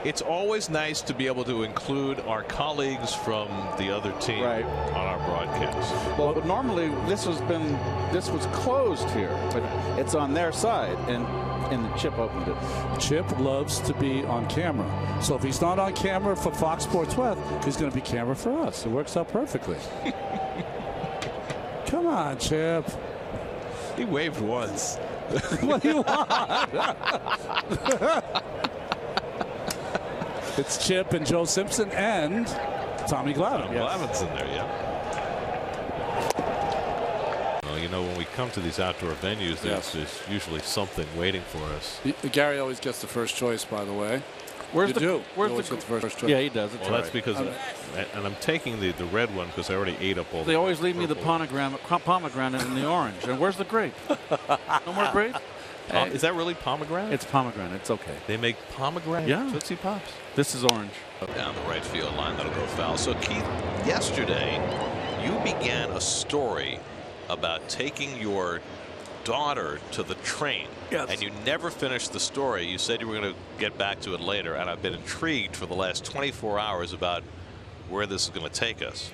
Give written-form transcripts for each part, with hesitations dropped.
It's always nice to be able to include our colleagues from the other team right. on our broadcast. Well, but normally this was closed here, but it's on their side, and the Chip opened it. Chip loves to be on camera, so if he's not on camera for Fox Sports West, he's going to be camera for us. It works out perfectly. Come on, Chip. He waved once. What do you want? It's Chip and Joe Simpson and Tommy Glavine. Yes. Glavine's in there, yeah. Well, you know, when we come to these outdoor venues, there's usually something waiting for us. Gary always gets the first choice, by the way. Where's the first choice? Yeah, he does. Well, that's because, and I'm taking the red one because I already ate up all. They always leave me the pomegranate and the orange. And where's the grape? No more grape. Is that really pomegranate? It's pomegranate. It's okay. They make pomegranate Tootsie Pops. This is orange. Down the right field line, that'll go foul. So Keith, yesterday you began a story about taking your daughter to the train. Yes. And you never finished the story. You said you were going to get back to it later, and I've been intrigued for the last 24 hours about where this is going to take us.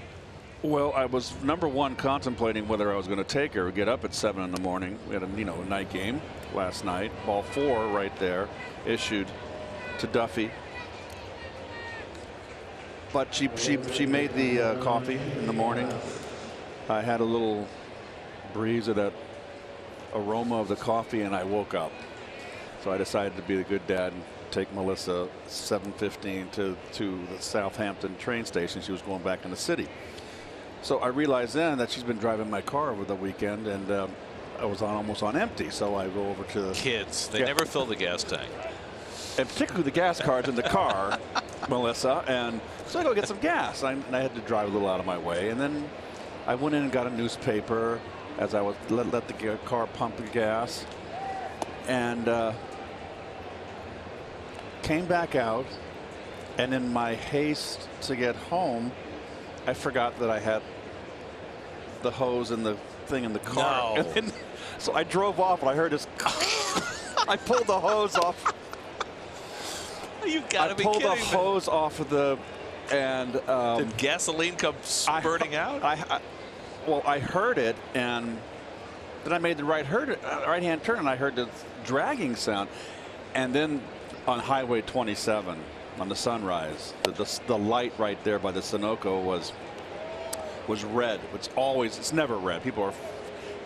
Well, I was number one contemplating whether I was going to take her or get up at 7 in the morning. We had a night game last night. Ball 4 right there, issued to Duffy. But she made the coffee in the morning. I had a little breeze of that aroma of the coffee, and I woke up. So I decided to be the good dad and take Melissa 7:15 to the Southampton train station. She was going back in the city. So I realized then that she's been driving my car over the weekend, and I was almost on empty. So I go over to the kids. They never fill the gas tank. And particularly the gas cards in the car, Melissa. And so I go get some gas. And I had to drive a little out of my way. And then I went in and got a newspaper as I was let the car pump the gas. And came back out. And in my haste to get home, I forgot that I had the hose and the thing in the car. No. And then, so I drove off and I heard this. I pulled the hose off. You gotta be kidding me. I pulled the hose off of the, and did gasoline come spurting out? Well, I heard it, and then I made the right-hand turn, and I heard the dragging sound, and then on Highway 27 on the Sunrise, the light right there by the Sunoco was red. It's never red. People are,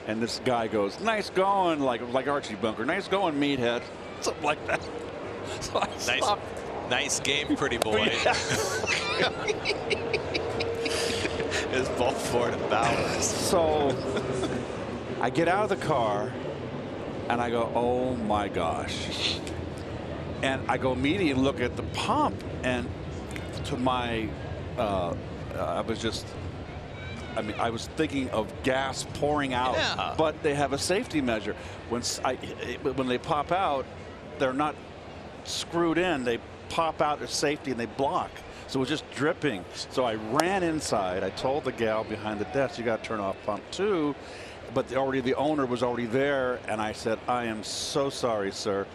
and this guy goes, "Nice going," like Archie Bunker, "Nice going, meathead," something like that. So I stopped. Nice game, pretty boy. It's ball 4 to Bowers. So I get out of the car and I go, "Oh my gosh." And I go immediately and look at the pump, and to my I was thinking of gas pouring out. Yeah. But they have a safety measure. When they pop out, they're not screwed in. They pop out as safety and they block. So it was just dripping. So I ran inside. I told the gal behind the desk, "You got to turn off pump 2." But the owner was already there, and I said, "I am so sorry, sir."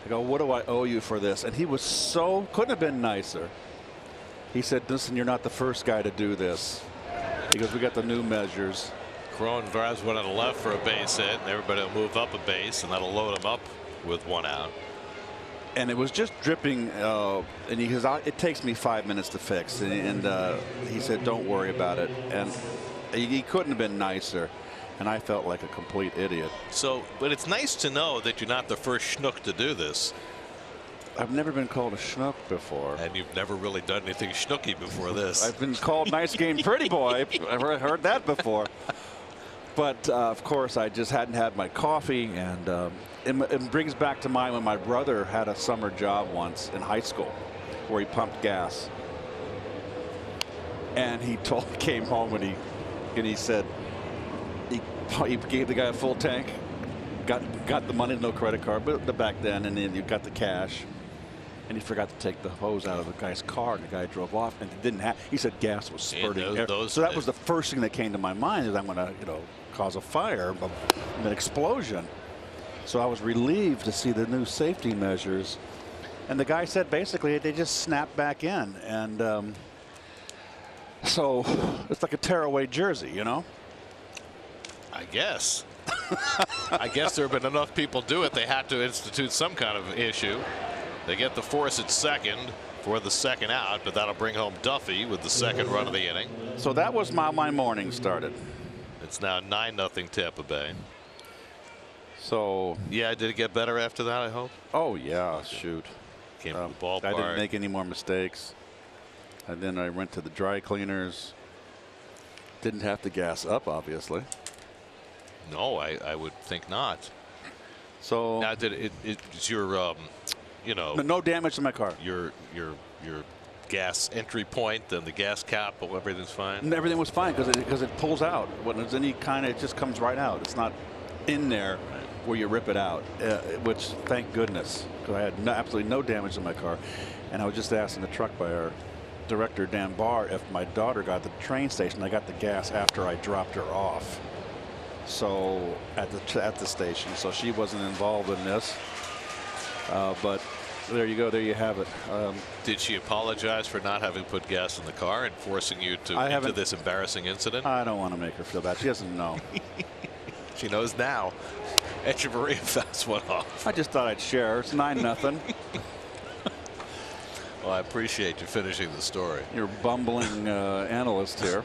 I go, "What do I owe you for this?" And he was couldn't have been nicer. He said, "Listen, you're not the first guy to do this." He goes, "We got the new measures." Cron drives one on the left for a base hit, and everybody will move up a base, and that'll load him up with 1 out. And it was just dripping, and he goes, "It takes me 5 minutes to fix." And he said, "Don't worry about it." And he couldn't have been nicer. And I felt like a complete idiot. So, but it's nice to know that you're not the first schnook to do this. I've never been called a schnook before. And you've never really done anything schnooky before this. I've been called nice game pretty boy. I've heard that before. But of course, I just hadn't had my coffee, and it brings back to mind when my brother had a summer job once in high school where he pumped gas. And he came home and he said, he gave the guy a full tank, got the money, no credit card, but back then, and then you got the cash, and he forgot to take the hose out of the guy's car, and the guy drove off, and he said gas was spurting air. So that was the first thing that came to my mind, is I'm going to cause a fire, an explosion. So I was relieved to see the new safety measures. And the guy said basically they just snapped back in. And so it's like a tearaway jersey, you know? I guess. I guess there have been enough people do it. They had to institute some kind of issue. They get the force at second for the second out, but that'll bring home Duffy with the second run of the inning. So that was how my morning started. It's now 9-0 Tampa Bay. So yeah, did it get better after that? I hope. Oh yeah, shoot. Came to the ballpark. I didn't make any more mistakes. And then I went to the dry cleaners. Didn't have to gas up, obviously. No, I would think not. So now, did it's your you know, no damage to my car. Your gas entry point and the gas cap, but everything's fine. And everything was fine because it pulls out when there's any kind of, it just comes right out. It's not in there where you rip it out, which thank goodness, because I had absolutely no damage to my car. And I was just asked in the truck by our director Dan Barr if my daughter got to the train station. I got the gas after I dropped her off. So at the station, so she wasn't involved in this. But there you go. There you have it. Did she apologize for not having put gas in the car and forcing you into this embarrassing incident? I don't want to make her feel bad. She doesn't know. She knows now. Echeverria fouls one off. I just thought I'd share. It's 9-0. Well, I appreciate you finishing the story. You're bumbling analyst here.